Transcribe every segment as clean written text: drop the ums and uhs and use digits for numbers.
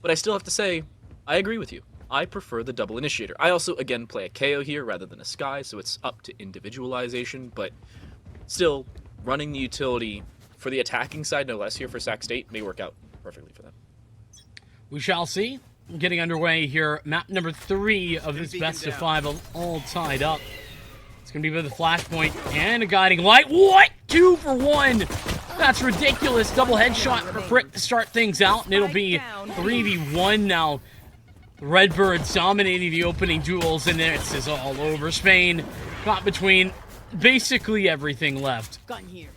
But I still have to say, I agree with you. I prefer the double initiator. I also, again, play a KO here rather than a Sky, so it's up to individualization, but still, running the utility for the attacking side, no less, here for Sac State may work out perfectly for them. We shall see. Getting underway here. Map number 3 of this best of 5, all tied up. It's going to be with a flashpoint and a guiding light. What? 2 for 1. That's ridiculous. Double headshot for Frick to start things out, and it'll be 3v1 now. Redbirds dominating the opening duels, and this is all over. Spain got between basically everything left. Gun here.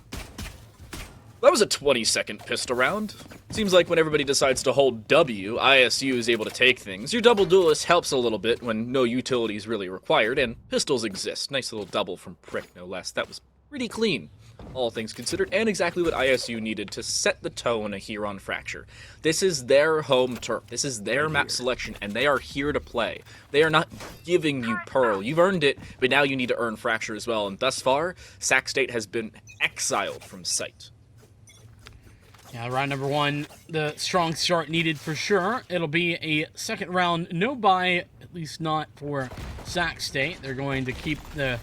That was a 20-second pistol round. Seems like when everybody decides to hold W, ISU is able to take things. Your double duelist helps a little bit when no utility is really required, and pistols exist. Nice little double from Prick, no less. That was pretty clean, all things considered, and exactly what ISU needed to set the tone here on Fracture. This is their home turf. This is their map selection, and they are here to play. They are not giving you Pearl. You've earned it, but now you need to earn Fracture as well, and thus far, Sac State has been exiled from sight. Yeah, round number 1, the strong start needed for sure. It'll be a second round, no buy, at least not for Sac State. They're going to keep the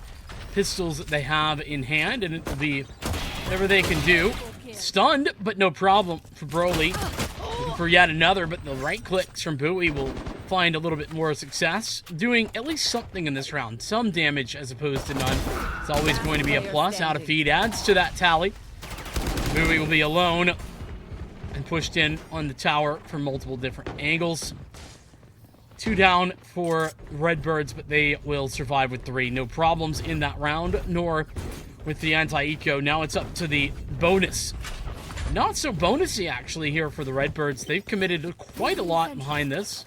pistols that they have in hand, and it'll be whatever they can do. Stunned, but no problem for Broly. Looking for yet another, but the right clicks from Bowie will find a little bit more success. Doing at least something in this round. Some damage as opposed to none. It's always going to be a plus. Out of feed adds to that tally. Bowie will be alone and pushed in on the tower from multiple different angles. 2 down for Redbirds, but they will survive with 3. No problems in that round, nor with the anti-eco. Now it's up to the bonus. Not so bonusy, actually, here for the Redbirds. They've committed quite a lot behind this,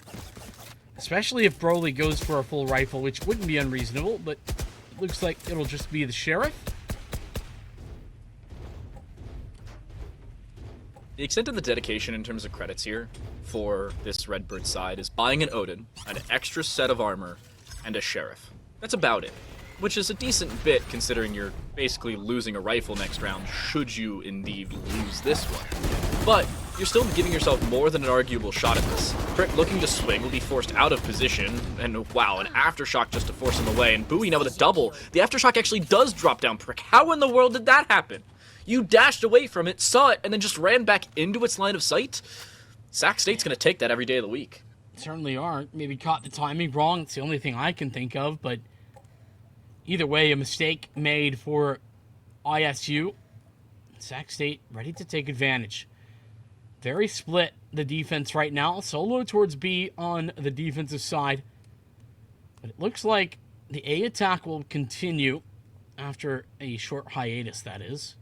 especially if Broly goes for a full rifle, which wouldn't be unreasonable, but it looks like it'll just be the Sheriff. The extent of the dedication in terms of credits here for this Redbird side is buying an Odin, an extra set of armor, and a Sheriff. That's about it, which is a decent bit considering you're basically losing a rifle next round should you indeed lose this one. But you're still giving yourself more than an arguable shot at this. Prick looking to swing will be forced out of position, and wow, an Aftershock just to force him away, and Bowie now with a double. The Aftershock actually does drop down Prick. How in the world did that happen? You dashed away from it, saw it, and then just ran back into its line of sight? Sac State's going to take that every day of the week. Certainly are. Maybe caught the timing wrong. It's the only thing I can think of, but either way, a mistake made for ISU. Sac State ready to take advantage. Very split, the defense right now. Solo towards B on the defensive side. But it looks like the A attack will continue after a short hiatus, that is.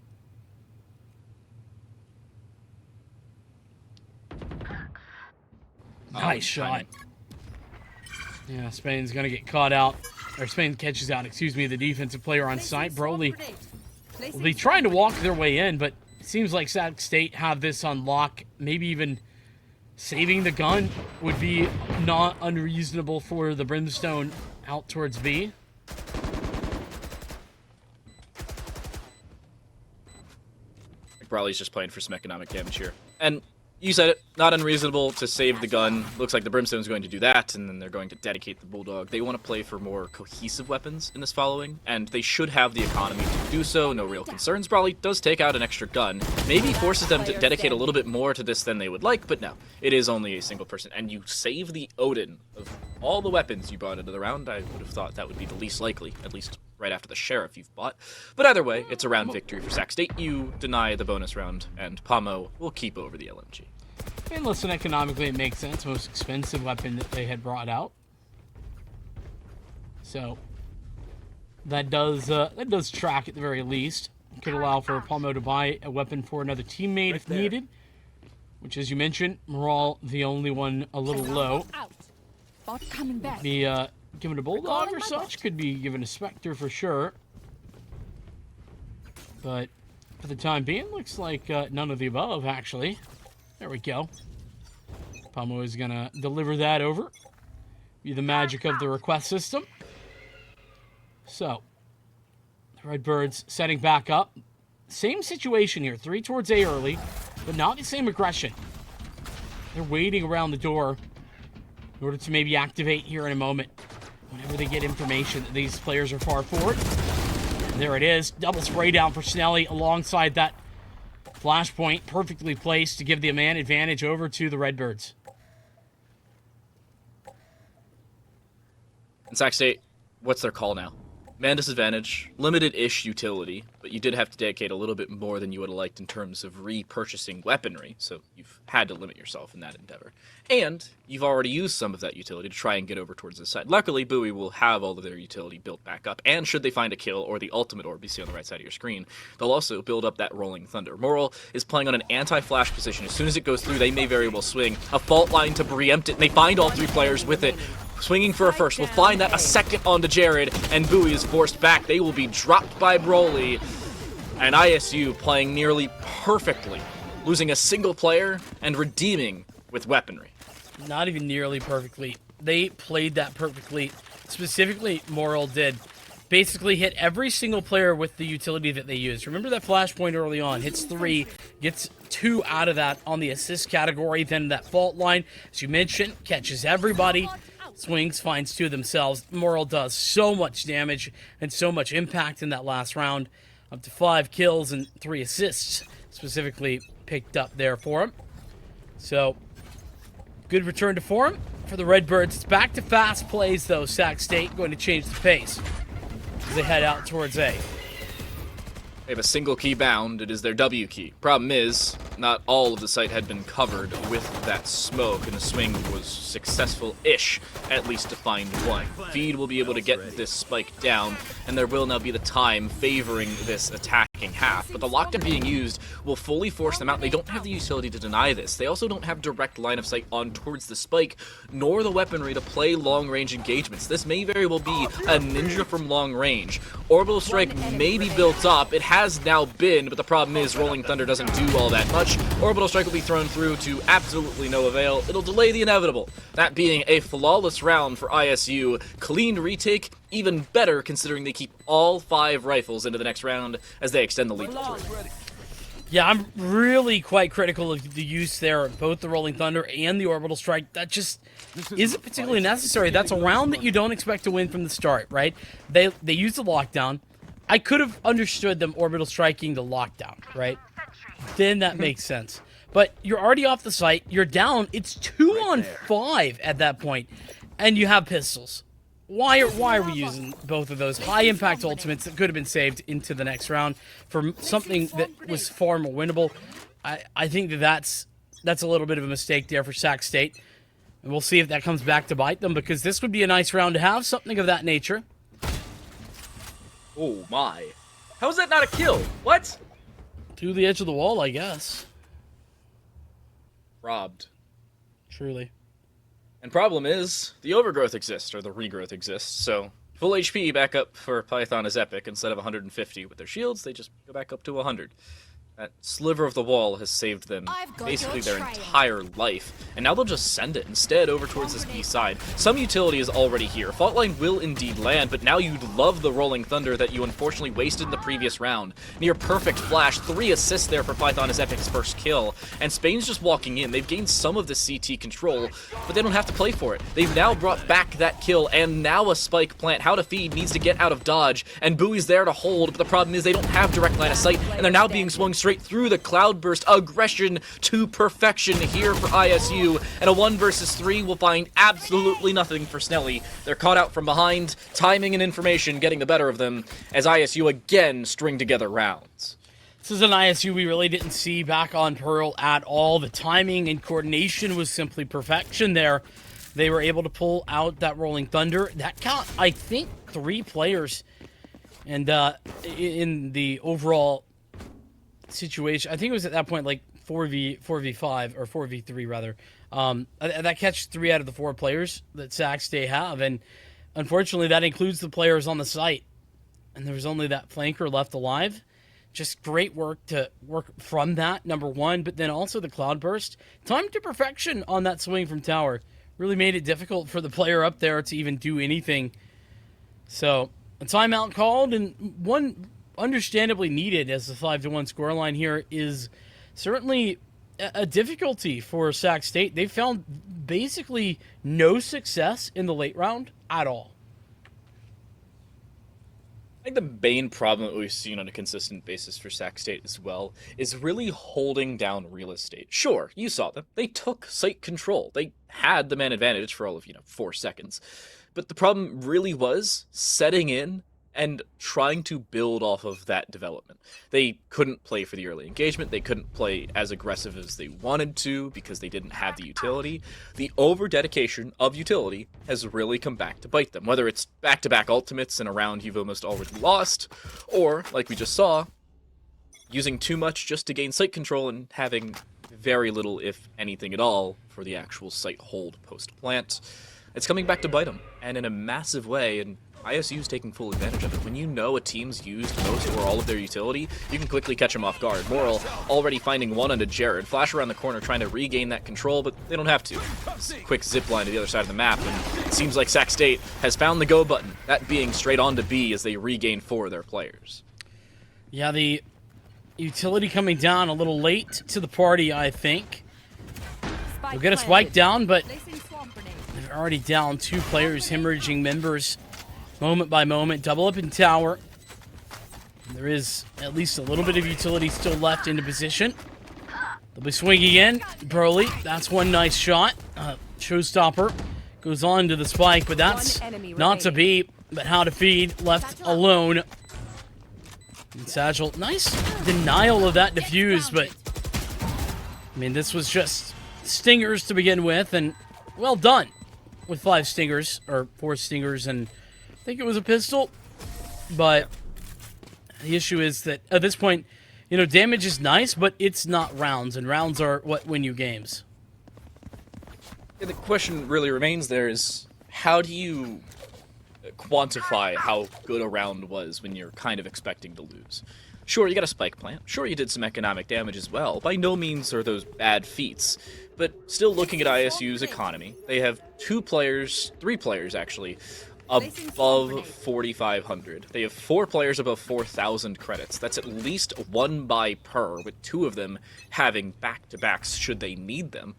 Nice shot. Yeah, Spain's going to get caught out. Or Spain catches out, excuse me, the defensive player on site. Broly will be trying to walk their way in, but it seems like Sac State have this on lock. Maybe even saving the gun would be not unreasonable for the Brimstone out towards B. Brawley's just playing for some economic damage here. And you said it, not unreasonable to save the gun. Looks like the Brimstone's going to do that, and then they're going to dedicate the Bulldog. They want to play for more cohesive weapons in this following, and they should have the economy to do so. No real concerns. Brawley does take out an extra gun. Maybe forces them to dedicate a little bit more to this than they would like, but no. It is only a single person, and you save the Odin. Of all the weapons you brought into the round, I would have thought that would be the least likely, at least right after the Sheriff you've bought. But either way, it's a round victory for Sac State. You deny the bonus round, and Pomo will keep over the LMG. And listen, economically it makes sense. Most expensive weapon that they had brought out. So that does track at the very least. Could allow for Pomo to buy a weapon for another teammate if needed. Which, as you mentioned, Moral the only one a little low. Be given a Bulldog or such. Could be given a Spectre for sure. But for the time being, looks like none of the above, actually. There we go. Pomo is going to deliver that over. Be the magic of the request system. So, the Redbirds setting back up. Same situation here. 3 towards A early, but not the same aggression. They're waiting around the door in order to maybe activate here in a moment whenever they get information that these players are far forward. And there it is. Double spray down for Snelly alongside that flashpoint, perfectly placed to give the man advantage over to the Redbirds. In Sac State, what's their call now? Man disadvantage, limited-ish utility, but you did have to dedicate a little bit more than you would have liked in terms of repurchasing weaponry, so you've had to limit yourself in that endeavor. And you've already used some of that utility to try and get over towards this side. Luckily, Bowie will have all of their utility built back up, and should they find a kill or the ultimate orb you see on the right side of your screen, they'll also build up that Rolling Thunder. Moral is playing on an anti-flash position. As soon as it goes through, they may very well swing a fault line to preempt it, and they find all 3 players with it. Swinging for a first. We'll find that a second onto Jared, and Bowie is forced back. They will be dropped by Broly, and ISU playing nearly perfectly, losing a single player and redeeming with weaponry. Not even nearly perfectly. They played that perfectly. Specifically, Moral did. Basically hit every single player with the utility that they used. Remember that flashpoint early on. Hits 3, gets 2 out of that on the assist category. Then that fault line, as you mentioned, catches everybody. Swings, finds 2 themselves. Moral does so much damage and so much impact in that last round. Up to 5 kills and 3 assists specifically picked up there for him. So, good return to form for the Redbirds. It's back to fast plays, though. Sac State going to change the pace as they head out towards A. They have a single key bound. It is their W key. Problem is, not all of the site had been covered with that smoke, and the swing was successful-ish, at least to find one. Feed will be able to get this spike down, and there will now be the time favoring this attacking half. But the lockdown being used will fully force them out. They don't have the utility to deny this. They also don't have direct line of sight on towards the spike, nor the weaponry to play long-range engagements. This may very well be a ninja from long range. Orbital Strike may be built up. It has now been, but the problem is Rolling Thunder doesn't do all that much. Orbital Strike will be thrown through to absolutely no avail. It'll delay the inevitable. That being a flawless round for ISU. Clean retake, even better considering they keep all 5 rifles into the next round as they extend the lead to 3. Yeah, I'm really quite critical of the use there of both the Rolling Thunder and the Orbital Strike. That just isn't particularly necessary. That's a round that you don't expect to win from the start, right? They use the lockdown. I could have understood them Orbital Striking the lockdown, right? Then that makes sense. But you're already off the site. You're down. It's 2 on 5 at that point, and you have pistols. Why are we using both of those high-impact ultimates that could have been saved into the next round for something that was far more winnable? I think that's a little bit of a mistake there for Sac State. And we'll see if that comes back to bite them, because this would be a nice round to have, something of that nature. Oh my. How is that not a kill? What? To the edge of the wall, I guess. Robbed. Truly. And problem is, the overgrowth exists, or the regrowth exists, so full HP back up for Python is epic. Instead of 150 with their shields, they just go back up to 100. That sliver of the wall has saved them basically their entire life, and now they'll just send it instead over towards this B side. Some utility is already here. Fault line will indeed land, but now you'd love the Rolling Thunder that you unfortunately wasted in the previous round. Near perfect flash, 3 assists there for Python is Epic's first kill, and Spain's just walking in. They've gained some of the CT control, but they don't have to play for it. They've now brought back that kill, and now a spike plant. How to feed needs to get out of dodge, and Bowie's there to hold, but the problem is they don't have direct line of sight, and they're now being swung straight through the cloudburst. Aggression to perfection here for ISU, and a 1 versus 3 will find absolutely nothing for Snelly. They're caught out from behind, timing and information getting the better of them as ISU again string together rounds. This is an ISU we really didn't see back on Pearl at all. The timing and coordination was simply perfection there. They were able to pull out that Rolling Thunder. That count, I think, 3 players. And in the overall situation, I think it was at that point like 4v5 or 4v3 rather. That catch 3 out of the 4 players that Sac State have, and unfortunately that includes the players on the site. And there was only that flanker left alive. Just great work to work from that, number 1, but then also the cloudburst. Time to perfection on that swing from tower. Really made it difficult for the player up there to even do anything. So, a timeout called, and one understandably needed, as the 5-1 scoreline here is certainly a difficulty for Sac State. They found basically no success in the late round at all. I think the main problem that we've seen on a consistent basis for Sac State as well is really holding down real estate. Sure, you saw them. They took site control. They had the man advantage for all of, 4 seconds. But the problem really was setting in and trying to build off of that development. They couldn't play for the early engagement. They couldn't play as aggressive as they wanted to because they didn't have the utility. The over-dedication of utility has really come back to bite them, whether it's back-to-back ultimates in a round you've almost already lost, or, like we just saw, using too much just to gain site control and having very little, if anything at all, for the actual site hold post-plant. It's coming back to bite them, and in a massive way, and ISU's taking full advantage of it. When you know a team's used most or all of their utility, you can quickly catch them off guard. Moral already finding one onto Jared. Flash around the corner trying to regain that control, but they don't have to. Quick zip line to the other side of the map, and it seems like Sac State has found the go button, that being straight on to B as they regain 4 of their players. Yeah, the utility coming down a little late to the party, I think. We'll get a spike down, but they're already down 2 players, hemorrhaging members moment by moment. Double up in tower. There is at least a little bit of utility still left into position. They'll be swinging in. Broly, that's one nice shot. Showstopper goes on to the spike, but that's not to be. But how to feed left alone. And Satchel, nice denial of that defuse, but I mean, this was just stingers to begin with, and well done with 5 stingers, or 4 stingers, and I think it was a pistol, but the issue is that at this point, damage is nice, but it's not rounds, and rounds are what win you games. Yeah, the question really remains there is, how do you quantify how good a round was when you're kind of expecting to lose? Sure, you got a spike plant. Sure, you did some economic damage as well. By no means are those bad feats. But still looking at ISU's economy, they have 3 players actually, above 4,500. They have 4 players above 4,000 credits. That's at least 1 buy per, with 2 of them having back-to-backs should they need them.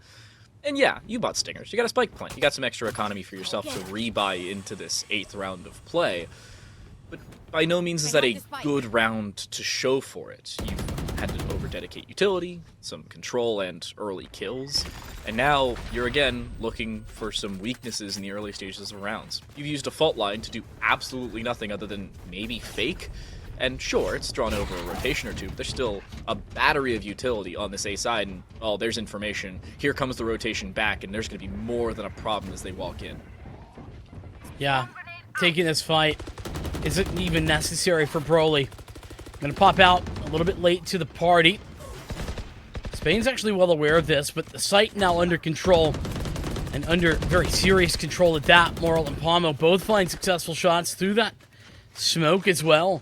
And yeah, you bought stingers. You got a spike plant. You got some extra economy for yourself to rebuy into this 8th round of play. But by no means is that a good round to show for it. You've had to over-dedicate utility, some control, and early kills. And now you're again looking for some weaknesses in the early stages of rounds. You've used a fault line to do absolutely nothing other than maybe fake. And sure, it's drawn over a rotation or 2, but there's still a battery of utility on this A side, and, oh, there's information. Here comes the rotation back, and there's going to be more than a problem as they walk in. Yeah, taking this fight isn't even necessary for Broly. Going to pop out a little bit late to the party. Spain's actually well aware of this, but the site now under control, and under very serious control at that. Moral and Pomo both find successful shots through that smoke as well.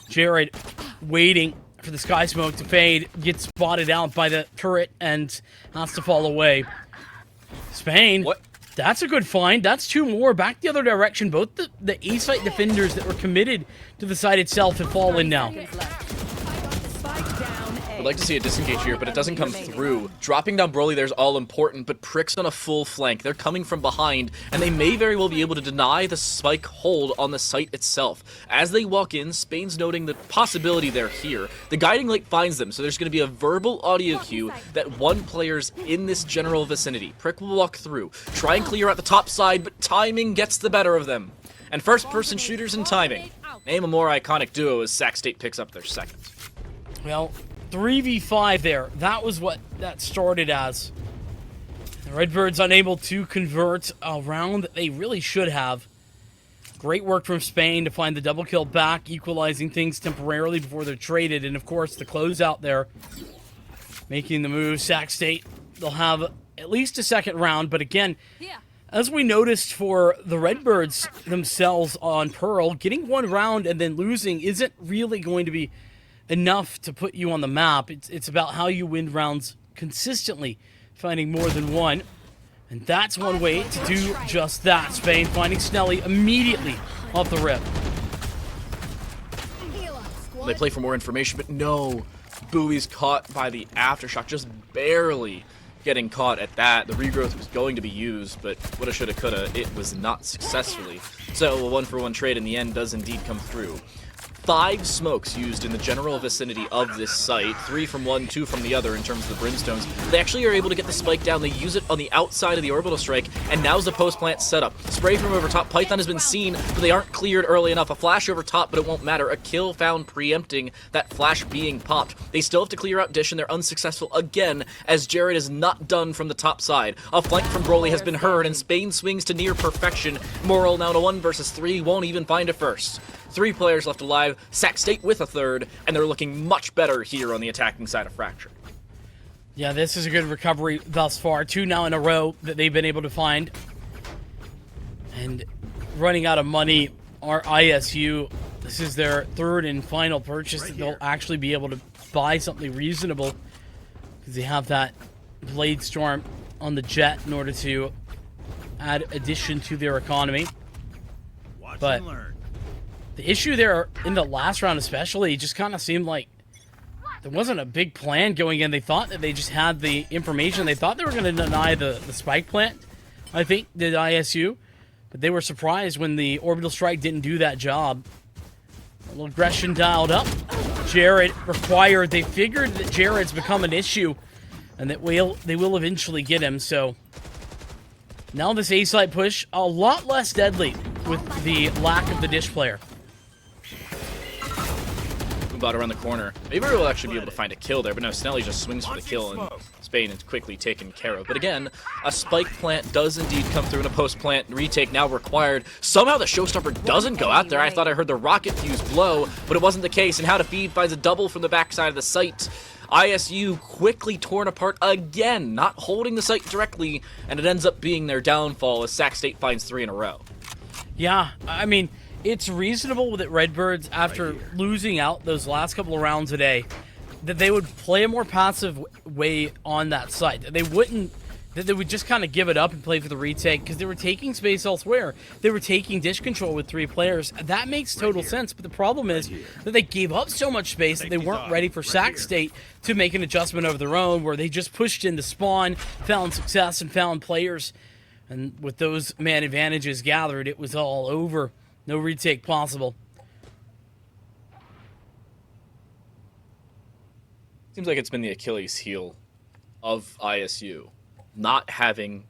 Jared waiting for the sky smoke to fade, gets spotted out by the turret and has to fall away. Spain, what? That's a good find. That's 2 more back the other direction. Both the A-site defenders that were committed to the site itself have fallen now. I'd like to see a disengage here, but it doesn't come through. Dropping down Broly there's all important, but Prick's on a full flank. They're coming from behind, and they may very well be able to deny the spike hold on the site itself. As they walk in, Spain's noting the possibility they're here. The guiding light finds them, so there's going to be a verbal audio cue that one player's in this general vicinity. Prick will walk through, try and clear out the top side, but timing gets the better of them. And first-person shooters and timing. Name a more iconic duo as Sac State picks up their 2nd. Well, 3v5 there. That was what that started as. The Redbirds unable to convert a round that they really should have. Great work from Spain to find the double kill back, equalizing things temporarily before they're traded. And of course, the closeout there, making the move. Sac State, they'll have at least a 2nd round. But again, as we noticed for the Redbirds themselves on Pearl, getting 1 round and then losing isn't really going to be enough to put you on the map. It's about how you win rounds consistently, finding more than 1. And that's one way to do just that. Spain finding Snelly immediately off the rip. They play for more information, but no. Buoy's caught by the aftershock, just barely getting caught at that. The regrowth was going to be used, but woulda, shoulda, coulda, it was not successfully. So a 1-for-1 trade in the end does indeed come through. 5 smokes used in the general vicinity of this site, 3 from one, 2 from the other in terms of the brimstones. They actually are able to get the spike down. They use it on the outside of the orbital strike, and now's the post-plant setup. Spray from over top. Python has been seen, but they aren't cleared early enough. A flash over top, but it won't matter. A kill found preempting that flash being popped. They still have to clear out Dish, and they're unsuccessful again, as Jared is not done from the top side. A flank from Broly has been heard, and Spain swings to near perfection. Moral now to 1 versus 3, won't even find a first. 3 players left alive, Sac State with a third, and they're looking much better here on the attacking side of Fracture. Yeah, this is a good recovery thus far. 2 now in a row that they've been able to find. And running out of money, our ISU, this is their 3rd and final purchase that they'll actually be able to buy something reasonable, because they have that Blade Storm on the jet in order to add addition to their economy. But the issue there in the last round especially, just kind of seemed like there wasn't a big plan going in. They thought that they just had the information. They thought they were going to deny the spike plant, I think, did ISU. But they were surprised when the orbital strike didn't do that job. A little aggression dialed up. Jared required. They figured that Jared's become an issue and that they will eventually get him. So now this A-site push, a lot less deadly with the lack of the Dish player. About around the corner. Maybe we'll actually be able to find a kill there, but no, Snelly just swings for the kill, and Spain is quickly taken care of. But again, a spike plant does indeed come through, and a post-plant retake now required. Somehow the showstopper doesn't go out there. I thought I heard the rocket fuse blow, but it wasn't the case, and How to Feed finds a double from the backside of the site. ISU quickly torn apart again, not holding the site directly, and it ends up being their downfall as Sac State finds 3 in a row. Yeah, I mean, it's reasonable that Redbirds, after losing out those last couple of rounds today, that they would play a more passive way on that site. That they would just kind of give it up and play for the retake, because they were taking space elsewhere. They were taking Dish control with 3 players. That makes total sense, but the problem is that they gave up so much space that they weren't ready for Sac State to make an adjustment of their own, where they just pushed into spawn, found success, and found players. And with those man advantages gathered, it was all over. No retake possible. Seems like it's been the Achilles heel of ISU, not having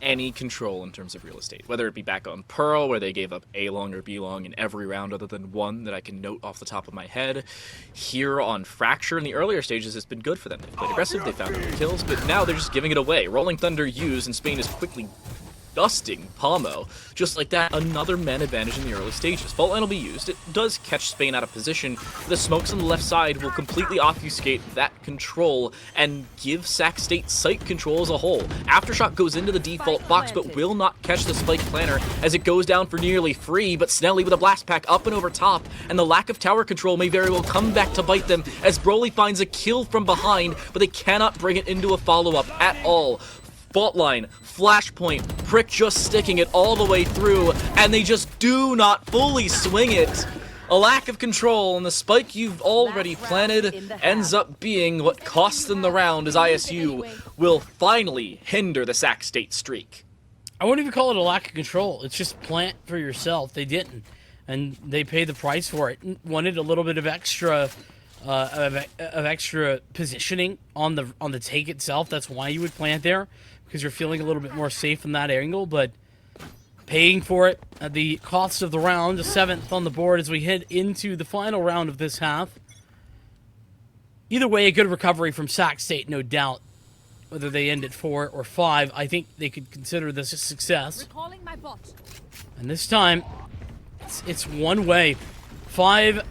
any control in terms of real estate. Whether it be back on Pearl, where they gave up A-long or B-long in every round other than one that I can note off the top of my head. Here on Fracture, in the earlier stages, it's been good for them. They've played aggressive, they found other kills, but now they're just giving it away. Rolling Thunder used, and Spain is quickly dusting Palmo. Just like that, another man advantage in the early stages. Fault line will be used. It does catch Spain out of position. The smokes on the left side will completely obfuscate that control and give Sac State site control as a whole. Aftershock goes into the default box, but will not catch the spike planner as it goes down for nearly free, but Snelly with a blast pack up and over top, and the lack of tower control may very well come back to bite them as Broly finds a kill from behind, but they cannot bring it into a follow-up at all. Fault line, flashpoint, Prick just sticking it all the way through, and they just do not fully swing it. A lack of control, and the spike you've already planted ends up being what costs them the round, as ISU will finally hinder the Sac State streak. I wouldn't even call it a lack of control. It's just plant for yourself. They didn't, and they paid the price for it. Wanted a little bit of extra extra positioning on the take itself. That's why you would plant there, because you're feeling a little bit more safe from that angle, but paying for it at the cost of the round, the 7th on the board as we head into the final round of this half. Either way, a good recovery from Sac State, no doubt. Whether they end at 4 or 5, I think they could consider this a success. And this time, it's one way. 5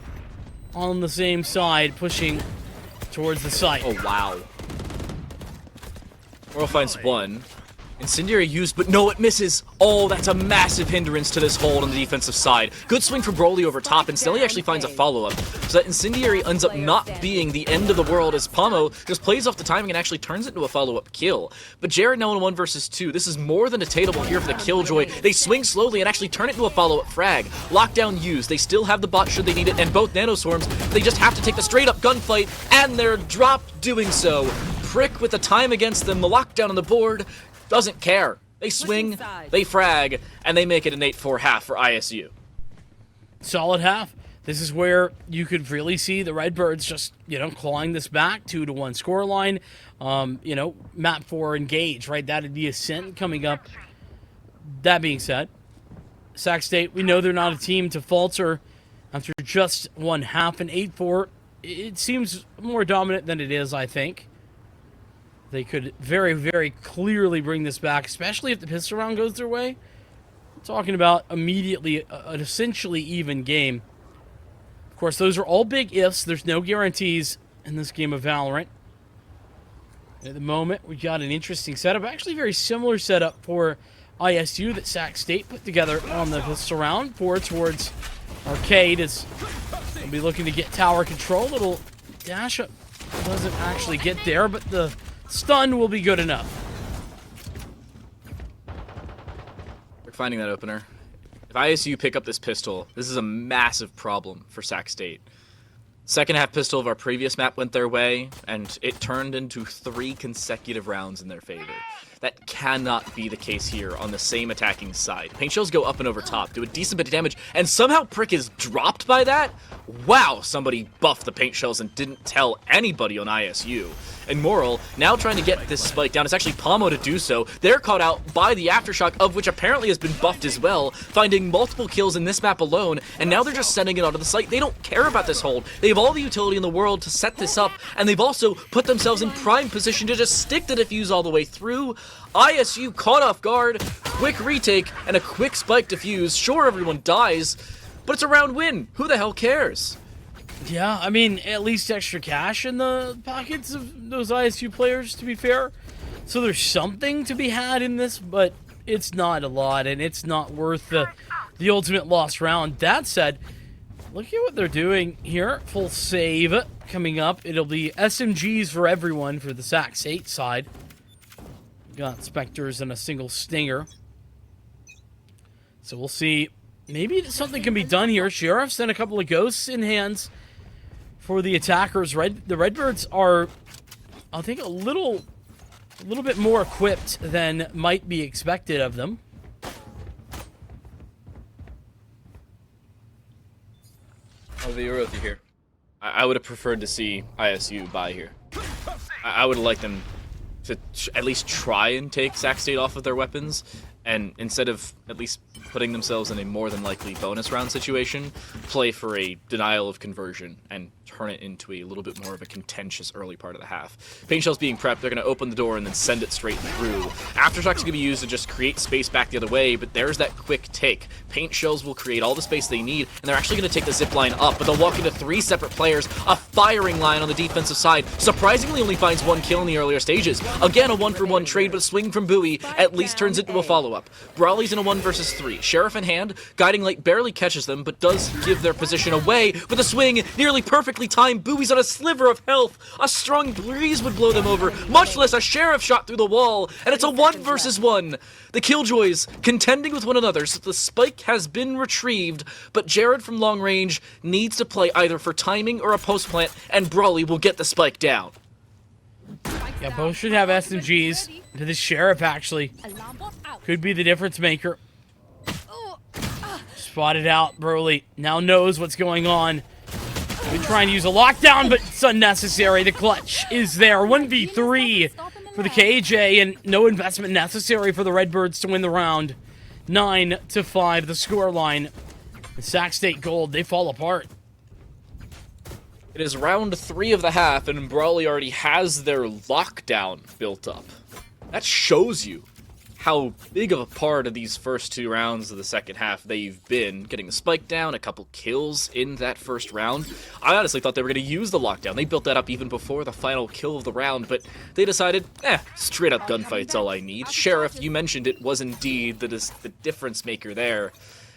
on the same side, pushing towards the site. Oh, wow. World finds 1. Incendiary used, but no, it misses. Oh, that's a massive hindrance to this hold on the defensive side. Good swing from Broly over top, and Snelly actually finds a follow-up. So that Incendiary ends up not being the end of the world as Pomo just plays off the timing and actually turns it into a follow-up kill. But Jared now in 1 versus 2. This is more than attainable here for the Killjoy. They swing slowly and actually turn it into a follow-up frag. Lockdown used. They still have the bot should they need it, and both Nanoswarms. They just have to take the straight-up gunfight, and they're dropped doing so. Prick with the time against them, the lockdown on the board. Doesn't care. They swing, they frag, and they make it an 8-4 half for ISU. Solid half. This is where you could really see the Redbirds just, clawing this back, 2-1 scoreline. Map 4 engage, right? That'd be Ascent coming up. That being said, Sac State, we know they're not a team to falter after just 1 half. An 8-4, it seems more dominant than it is, I think. They could very, very clearly bring this back, especially if the pistol round goes their way. We're talking about immediately an essentially even game. Of course, those are all big ifs. There's no guarantees in this game of Valorant. At the moment, we got an interesting setup. Actually, very similar setup for ISU that Sac State put together on the pistol round. Forward towards Arcade is will be looking to get tower control. Little dash up doesn't actually get there, but the stun will be good enough. We're finding that opener. If ISU pick up this pistol, this is a massive problem for Sac State. Second half pistol of our previous map went their way, and it turned into 3 consecutive rounds in their favor. That cannot be the case here on the same attacking side. Paint shells go up and over top, do a decent bit of damage, and somehow Prick is dropped by that? Wow, somebody buffed the paint shells and didn't tell anybody on ISU. And Moral, now trying to get this spike down. It's actually Pomo to do so. They're caught out by the Aftershock, of which apparently has been buffed as well, finding multiple kills in this map alone, and now they're just sending it onto the site. They don't care about this hold. They have all the utility in the world to set this up, and they've also put themselves in prime position to just stick the defuse all the way through. ISU caught off guard, quick retake, and a quick spike defuse. Sure, everyone dies, but it's a round win. Who the hell cares? Yeah, I mean, at least extra cash in the pockets of those ISU players, to be fair. So there's something to be had in this, but it's not a lot, and it's not worth the ultimate lost round. That said, look at what they're doing here. Full save coming up. It'll be SMGs for everyone for the Sac State side. Got Spectres and a single Stinger. So we'll see. Maybe something can be done here. Sheriff's and a couple of Ghosts in hands for the attackers. The Redbirds are, I think, a little bit more equipped than might be expected of them. I'll be real with you here. I would have preferred to see ISU buy here. I would have liked them to at least try and take Sac State off of their weapons, and instead of at least putting themselves in a more than likely bonus round situation, play for a denial of conversion and turn it into a little bit more of a contentious early part of the half. Paint shells being prepped, they're going to open the door and then send it straight through. Aftershocks going to be used to just create space back the other way, but there's that quick take. Paint shells will create all the space they need, and they're actually going to take the zip line up, but they'll walk into 3 separate players. A firing line on the defensive side surprisingly only finds 1 kill in the earlier stages. Again, a 1-for-1 trade, but a swing from Bowie at least turns it into a follow-up. Brawley's in a 1 versus 3. Sheriff in hand, Guiding Light barely catches them, but does give their position away with a swing nearly perfectly timed. Bowie's on a sliver of health. A strong breeze would blow them over, much less a Sheriff shot through the wall, and it's a 1 versus 1. The Killjoys contending with one another, so the spike has been retrieved, but Jared from long range needs to play either for timing or a post plant, and Brawley will get the spike down. Yeah, both should have SMGs. This Sheriff actually could be the difference maker. Spotted out. Broly now knows what's going on. Been trying to use a lockdown, but it's unnecessary. The clutch is there. 1v3 for the KJ, and no investment necessary for the Redbirds to win the round. 9-5, the scoreline. The Sac State Gold, they fall apart. It is round 3 of the half, and Brawley already has their lockdown built up. That shows you how big of a part of these first 2 rounds of the second half they've been, getting the spike down, a couple kills in that first round. I honestly thought they were going to use the lockdown. They built that up even before the final kill of the round, but they decided, straight up gunfight's all I need. Sheriff, you mentioned it, was indeed the difference maker there.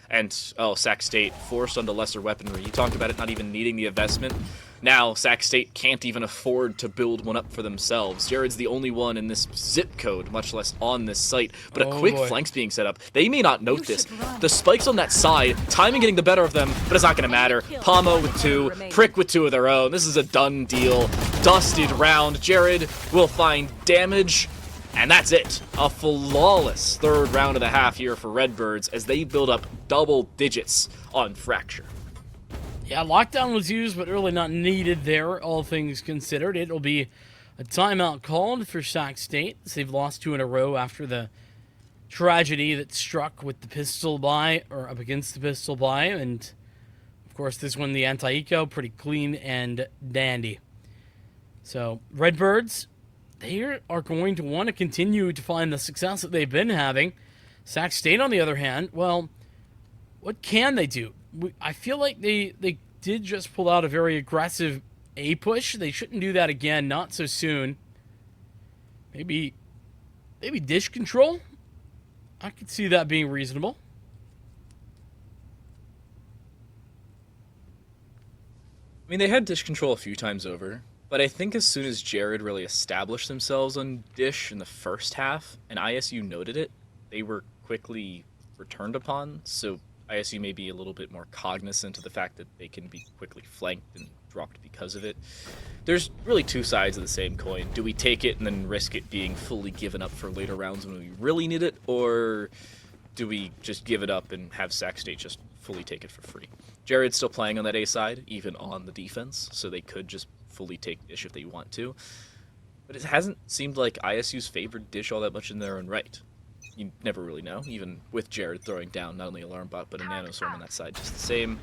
And, Sac State forced onto lesser weaponry. You talked about it not even needing the investment. Now, Sac State can't even afford to build one up for themselves. Jared's the only one in this zip code, much less on this site. But a quick flank's being set up. They may not note this. The spikes on that side, timing getting the better of them, but it's not going to matter. Pomo with 2, Prick with 2 of their own. This is a done deal. Dusted round. Jared will find damage. And that's it. A flawless third round of the half here for Redbirds as they build up double digits on Fracture. Yeah, lockdown was used, but really not needed there, all things considered. It'll be a timeout called for Sac State. They've lost 2 in a row after the tragedy that struck with the pistol buy, or up against the pistol buy. And, of course, this one, the anti-eco, pretty clean and dandy. So, Redbirds, they are going to want to continue to find the success that they've been having. Sac State, on the other hand, well, what can they do? I feel like they did just pull out a very aggressive A push. They shouldn't do that again, not so soon. Maybe dish control? I could see that being reasonable. I mean, they had dish control a few times over. But I think as soon as Jared really established themselves on Dish in the first half, and ISU noted it, they were quickly returned upon, so ISU may be a little bit more cognizant of the fact that they can be quickly flanked and dropped because of it. There's really 2 sides of the same coin. Do we take it and then risk it being fully given up for later rounds when we really need it, or do we just give it up and have Sac State just fully take it for free? Jared's still playing on that A side, even on the defense, so they could just fully take Dish if they want to. But it hasn't seemed like ISU's favored Dish all that much in their own right. You never really know, even with Jared throwing down not only Alarm Bot, but a Nanoswarm on that side just the same.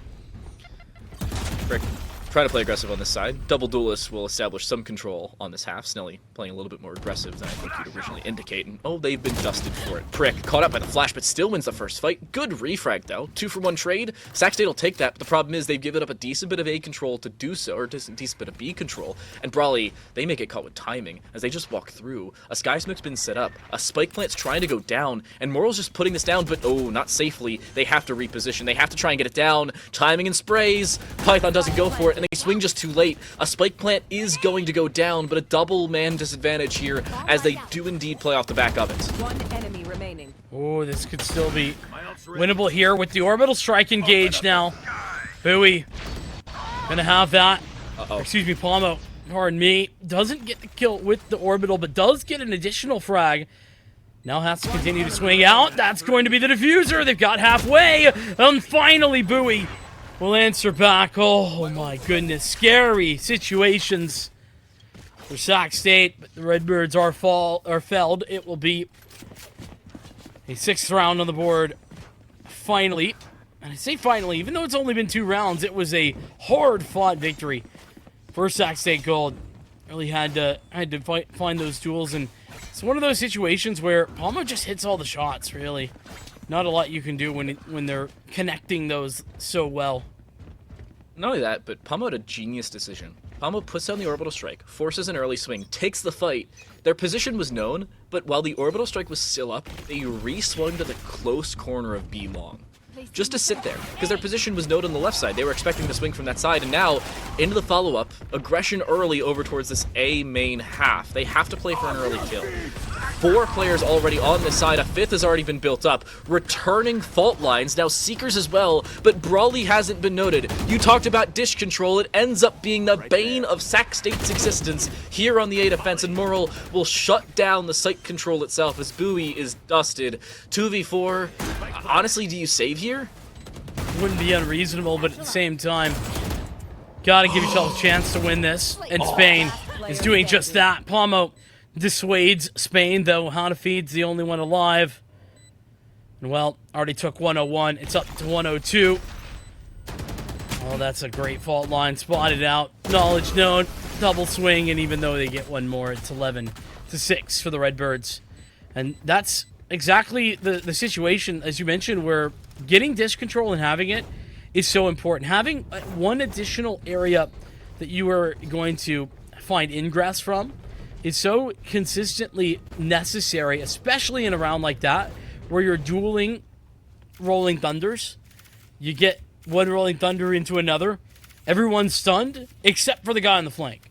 Frick. Trying to play aggressive on this side. Double Duelist will establish some control on this half. Snelly playing a little bit more aggressive than I think you'd originally indicate. And, they've been dusted for it. Prick caught up by the flash, but still wins the first fight. Good refrag, though. 2-for-1 trade. Sac State will take that, but the problem is they've given up a decent bit of A control to do so, or a decent bit of B control. And Brawley, they may get caught with timing as they just walk through. A Sky Smoke's been set up. A Spike Plant's trying to go down, and Moral's just putting this down, but not safely. They have to reposition. They have to try and get it down. Timing and sprays. Python doesn't go for it, and they swing just too late. A Spike Plant is going to go down, but a double man disadvantage here as they do indeed play off the back of it. 1 enemy remaining. Oh, this could still be winnable here with the orbital strike engaged now. Bowie gonna have that. Excuse me, Pomo. Pardon me. Doesn't get the kill with the orbital, but does get an additional frag. Now has to continue to swing out. That's going to be the diffuser. They've got halfway. And finally, Bowie will answer back. Oh my goodness. Scary situations for Sac State, but the Redbirds are felled. It will be a 6th round on the board. Finally. And I say finally, even though it's only been 2 rounds, it was a hard-fought victory for Sac State Gold. Really had to find those tools, and it's one of those situations where Palmo just hits all the shots, really. Not a lot you can do when they're connecting those so well. Not only that, but Pomo had a genius decision. Pomo puts down the orbital strike, forces an early swing, takes the fight. Their position was known, but while the orbital strike was still up, they re-swung to the close corner of B long. Just to sit there, because their position was known on the left side. They were expecting to swing from that side, and now, into the follow-up, aggression early over towards this A main half. They have to play for an early kill. 4 players already on this side, a 5th has already been built up. Returning fault lines, now Seekers as well, but Brawley hasn't been noted. You talked about dish control, it ends up being the bane of Sac State's existence here on the A defense, and Moral will shut down the site control itself as Bowie is dusted. 2v4, honestly, do you save here? Wouldn't be unreasonable, but at the same time, gotta give yourself a chance to win this, and Spain is doing just that. Pomo dissuades Spain, though Hana Feed's the only one alive. And, well, already took 101. It's up to 102. Oh, that's a great fault line. Spotted out. Knowledge known. Double swing, and even though they get one more, it's 11-6 for the Redbirds. And that's exactly the situation, as you mentioned, where getting disc control and having it is so important. Having one additional area that you are going to find ingress from is so consistently necessary, especially in a round like that, where you're dueling Rolling Thunders. You get one Rolling Thunder into another. Everyone's stunned, except for the guy on the flank.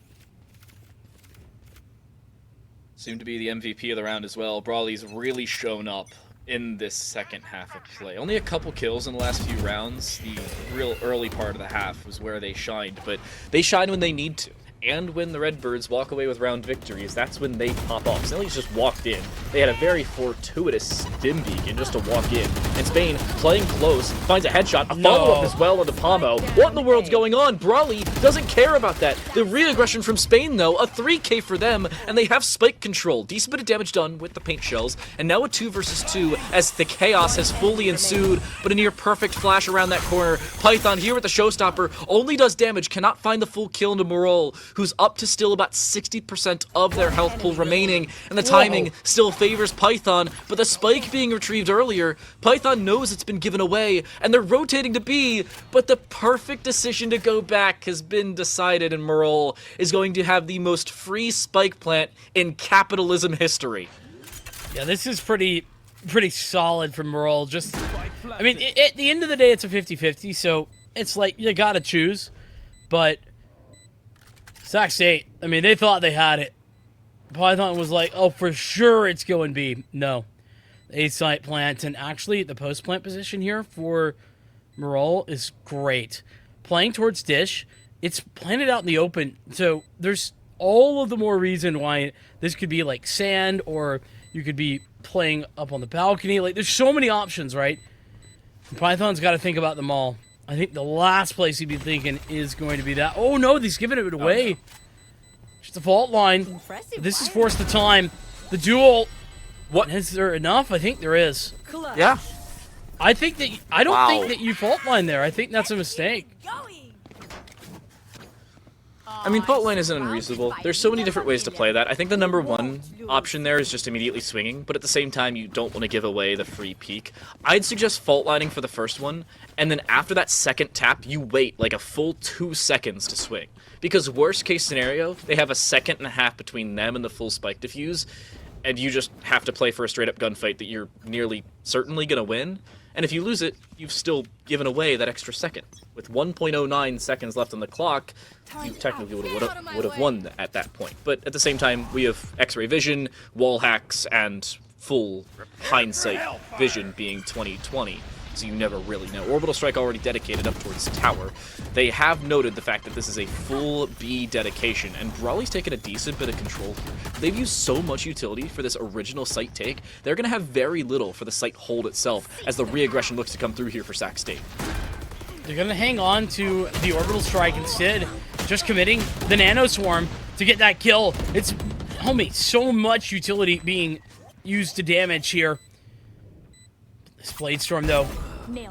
Soon to be the MVP of the round as well. Brawly's really shown up in this second half of play. Only a couple kills in the last few rounds. The real early part of the half was where they shined, but they shine when they need to. And when the Redbirds walk away with round victories, that's when they pop off. Snelly's just walked in. They had a very fortuitous stim beacon just to walk in. And Spain, playing close, finds a headshot, a follow-up as well onto Pomo. What in the world's going on? Brawly doesn't care about that. The re-aggression from Spain, though, a 3k for them, and they have spike control. Decent bit of damage done with the paint shells, and now a 2 versus 2 as the chaos has fully ensued, but a near-perfect flash around that corner. Python here with the showstopper, only does damage, cannot find the full kill into Morol, who's up to still about 60% of their health pool remaining, and the timing still favors Python, but the spike being retrieved earlier, Python knows it's been given away, and they're rotating to B, but the perfect decision to go back has been decided, and Morol is going to have the most free spike plant in capitalism history. Yeah, this is pretty solid from Morol. Just, I mean, at the end of the day, it's a 50-50, so it's like, you gotta choose, but Sac State, I mean, they thought they had it. Python was like, oh, for sure it's going B. No. A-site plant, and actually the post-plant position here for Morol is great. Playing towards Dish, it's planted out in the open, so there's all of the more reason why this could be like sand, or you could be playing up on the balcony. Like, there's so many options, right? And Python's got to think about them all. I think the last place he'd be thinking is going to be that. Oh, no, he's giving it away. Oh, no. Just a fault line. Impressive. This is forced the time. The duel. What? Is there enough? I think there is. Yeah. I think that I don't think that you fault line there. I think that's a mistake. I mean, fault line isn't unreasonable. There's so many different ways to play that. I think the number one option there is just immediately swinging, but at the same time, you don't want to give away the free peek. I'd suggest fault lining for the first one, and then after that second tap, you wait like a full 2 seconds to swing. Because worst case scenario, they have a second and a half between them and the full spike defuse, and you just have to play for a straight up gunfight that you're nearly certainly going to win. And if you lose it, you've still given away that extra second. With 1.09 seconds left on the clock, you technically would have won at that point. But at the same time, we have X-ray vision, wall hacks, and full hindsight vision being 20/20. So you never really know. Orbital Strike already dedicated up towards tower. They have noted the fact that this is a full B dedication, and Brawly's taken a decent bit of control here. They've used so much utility for this original site take, they're going to have very little for the site hold itself as the re-aggression looks to come through here for Sac State. They're going to hang on to the Orbital Strike instead, just committing the Nano Swarm to get that kill. It's, homie, so much utility being used to damage here. This Blade Storm, though,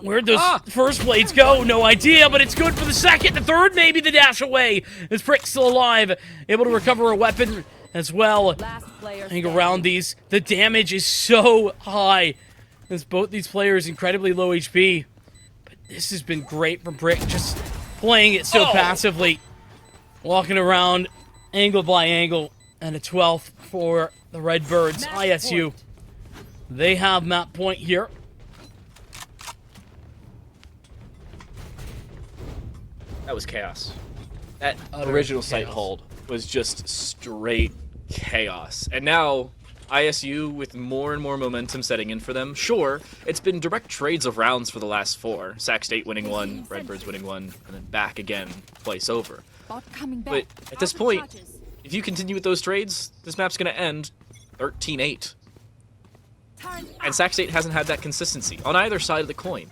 where'd those first blades go? No idea, but it's good for the second. The third, maybe the dash away. As Prick's still alive, able to recover a weapon as well. Hang around these. The damage is so high, as both these players incredibly low HP. But this has been great from Prick, just playing it so passively. Walking around angle by angle, and a 12th for the Redbirds. ISU. They have map point here. That was chaos. That original site hold was just straight chaos. And now, ISU with more and more momentum setting in for them. Sure, it's been direct trades of rounds for the last 4. Sac State winning 1, Redbirds winning 1, and then back again, twice over. But at this point, if you continue with those trades, this map's going to end 13-8. And Sac State hasn't had that consistency on either side of the coin.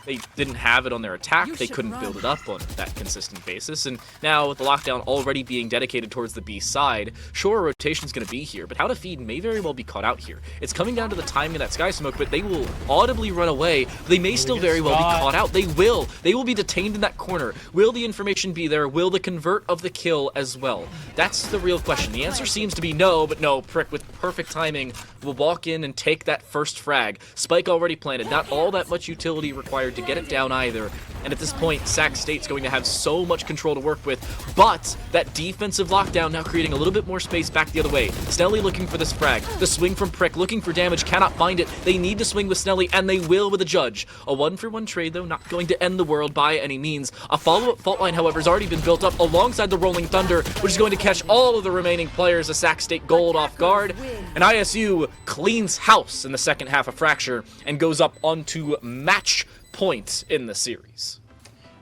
They didn't have it on their attack, they couldn't build it up on that consistent basis, and now with the lockdown already being dedicated towards the B side, sure, rotation's going to be here, but how to feed may very well be caught out here. It's coming down to the timing of that Sky Smoke, but they will audibly run away. They may still very well be caught out. They will be detained in that corner. Will the information be there? Will the convert of the kill as well? That's the real question. The answer seems to be no, but no, Prick with perfect timing will walk in and take that first frag. Spike already planted, not all that much utility required to get it down either, and at this point, Sac State's going to have so much control to work with, but that defensive lockdown now creating a little bit more space back the other way. Snelly looking for this frag. The swing from Prick, looking for damage, cannot find it. They need to swing with Snelly, and they will with a Judge. A 1-for-1 trade, though, not going to end the world by any means. A follow-up fault line, however, has already been built up alongside the Rolling Thunder, which is going to catch all of the remaining players of Sac State Gold off guard, and ISU cleans house in the second half of Fracture and goes up onto match point in the series.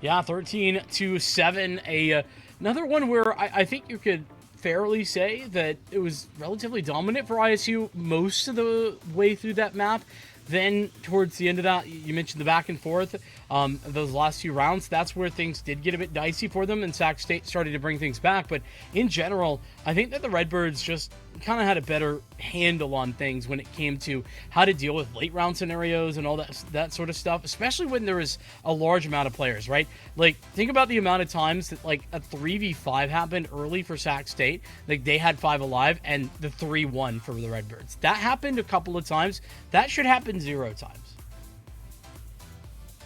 Yeah, 13-7. Another one where I think you could fairly say that it was relatively dominant for ISU most of the way through that map. Then towards the end of that, you mentioned the back and forth, those last few rounds, that's where things did get a bit dicey for them, and Sac State started to bring things back. But in general, I think that the Redbirds just kind of had a better handle on things when it came to how to deal with late round scenarios and all that sort of stuff, especially when there was a large amount of players, right? Like, think about the amount of times that, like, a 3v5 happened early for Sac State. Like, they had 5 alive, and the 3-1 for the Redbirds. That happened a couple of times. That should happen 0 times.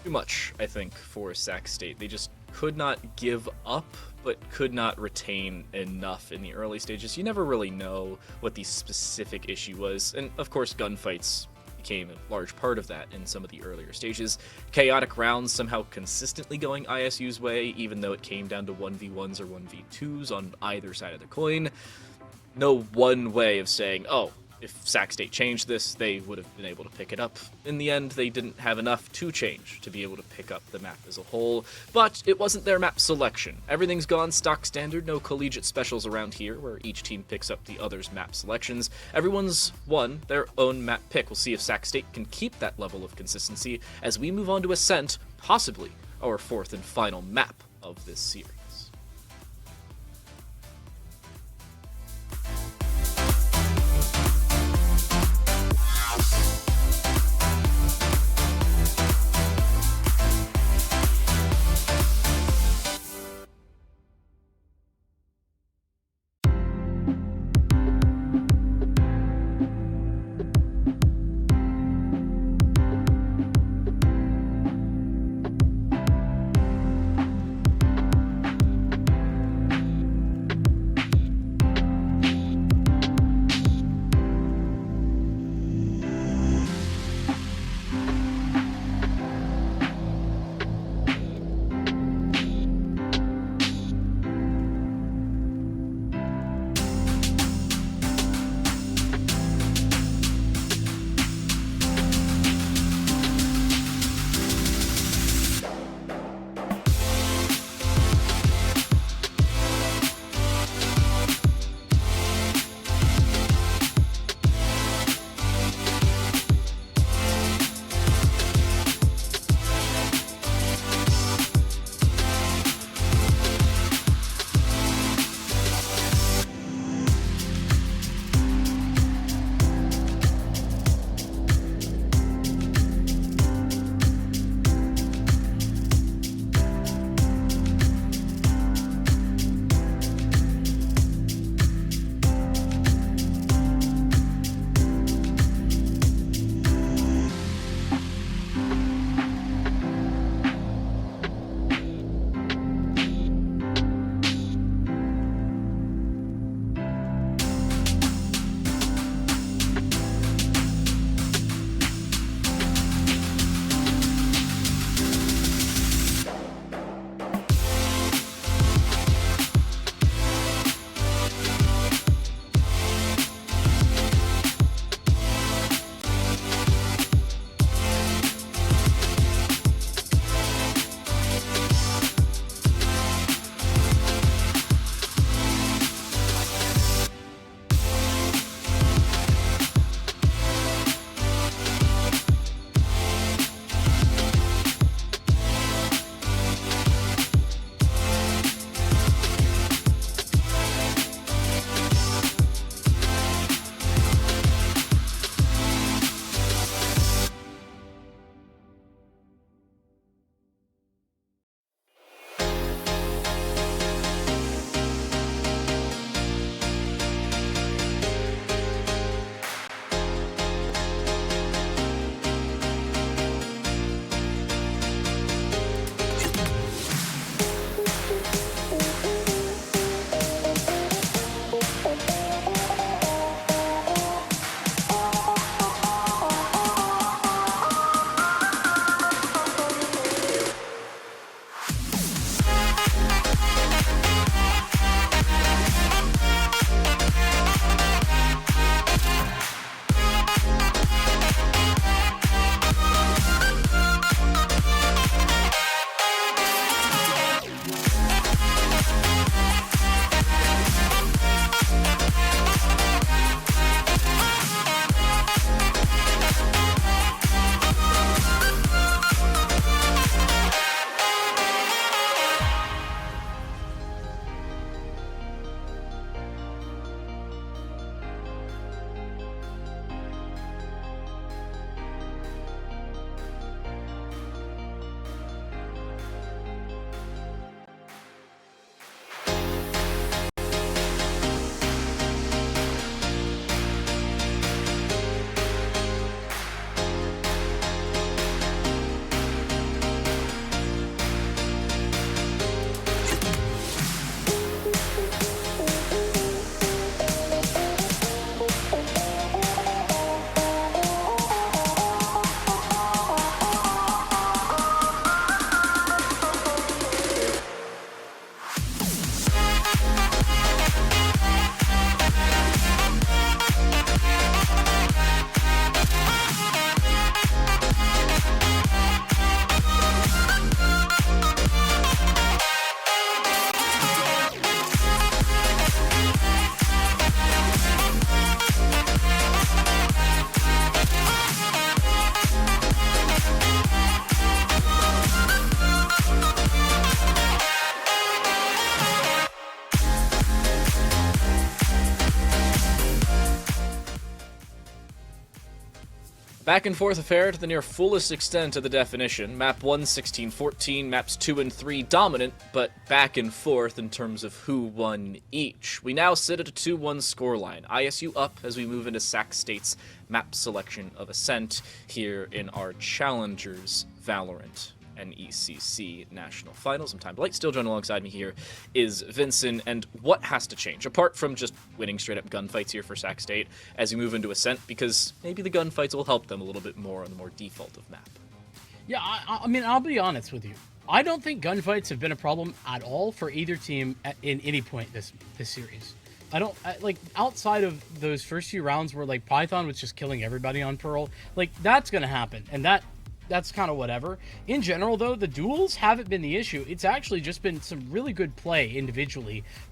Too much, I think, for Sac State. They just could not give up, but could not retain enough in the early stages. You never really know what the specific issue was, and of course gunfights became a large part of that in some of the earlier stages. Chaotic rounds somehow consistently going ISU's way, even though it came down to 1v1s or 1v2s on either side of the coin. No one way of saying, oh, if Sac State changed this, they would have been able to pick it up. In the end, they didn't have enough to change to be able to pick up the map as a whole, but it wasn't their map selection. Everything's gone stock standard, no collegiate specials around here, where each team picks up the other's map selections. Everyone's won their own map pick. We'll see if Sac State can keep that level of consistency as we move on to Ascent, possibly our 4th and final map of this series. Back and forth affair to the near fullest extent of the definition. Map 1, 16-14, maps 2 and 3 dominant, but back and forth in terms of who won each. We now sit at a 2-1 scoreline. ISU up as we move into Sac State's map selection of Ascent here in our Challengers Valorant and ECC National Finals. I'm Time Blight. Still joined alongside me here is Vincent. And what has to change, apart from just winning straight-up gunfights here for Sac State, as we move into Ascent, because maybe the gunfights will help them a little bit more on the more default of map? Yeah, I mean, I'll be honest with you. I don't think gunfights have been a problem at all for either team in any point this series. Like, outside of those first few rounds where, like, Python was just killing everybody on Pearl, like, that's going to happen, and that's kind of whatever. In general, though, the duels haven't been the issue. It's actually just been some really good play individually